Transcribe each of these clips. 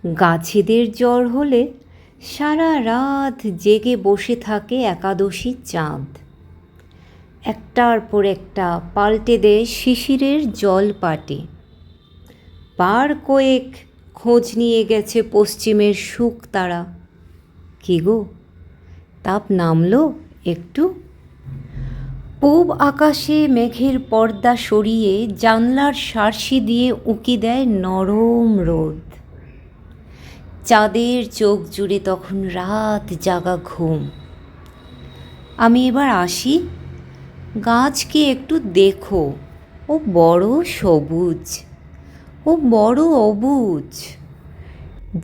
গাছেদের জ্বর হলে সারা রাত জেগে বসে থাকে একাদশীর চাঁদ। একটার পর একটা পাল্টে দেয় শিশিরের জলপাটে। বার কয়েক খোঁজ নিয়ে গেছে পশ্চিমের শুকতারা। কি গো, তাপ নামলো একটু? পূব আকাশে মেঘের পর্দা সরিয়ে জানলার শার্সি দিয়ে উঁকি দেয় নরম রোদ। চাঁদের চোখ জুড়ে তখন রাত জাগা ঘুম। আমি এবার আসি, গাছকে একটু দেখো, ও বড় সবুজ, ও বড় অবুজ।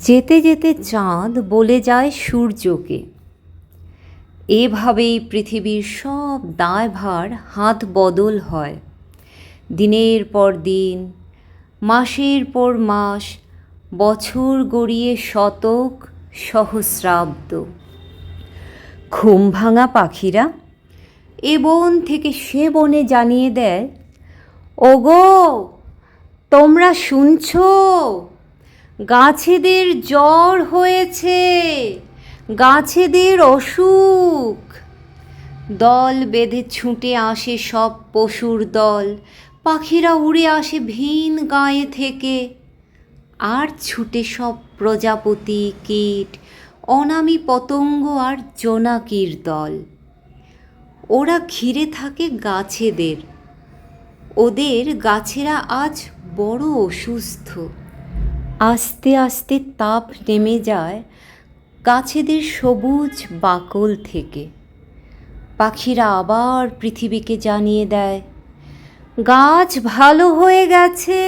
যেতে যেতে চাঁদ বলে যায় সূর্যকে, এভাবেই পৃথিবীর সব দায়ভার হাত বদল হয়। দিনের পর দিন, মাসের পর মাস, বছর গড়িয়ে শতক, সহস্রাব্দ। ঘুম ভাঙা পাখিরা এ বন থেকে সে বনে জানিয়ে দেয়, ওগো তোমরা শুনছো? গাছেদের জ্বর হয়েছে, গাছেদের অসুখ। দল বেঁধে ছুটে আসে সব পশুর দল, পাখিরা উড়ে আসে ভিন গায়ে থেকে। আর ছুটে সব প্রজাপতি, কীট, অনামী পতঙ্গ আর জোনাকির দল। ওরা ঘিরে থাকে গাছেদের। ওদের গাছেরা আজ বড় অসুস্থ। আস্তে আস্তে তাপ নেমে যায় গাছেদের সবুজ বাকল থেকে। পাখিরা আবার পৃথিবীকে জানিয়ে দেয়, গাছ ভালো হয়ে গেছে,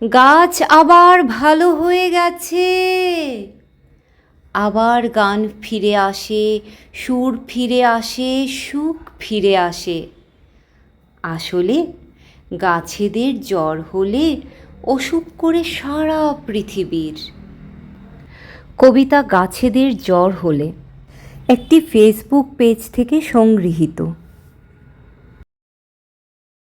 গাছ আবার ভালো হয়ে গেছে। আবার গান ফিরে আসে, সুর ফিরে আসে, সুখ ফিরে আসে। আসলে গাছেদের জ্বর হলে অসুখ করে সারা পৃথিবীর। কবিতা গাছেদের জ্বর হলে একটি ফেসবুক পেজ থেকে সংগৃহীত।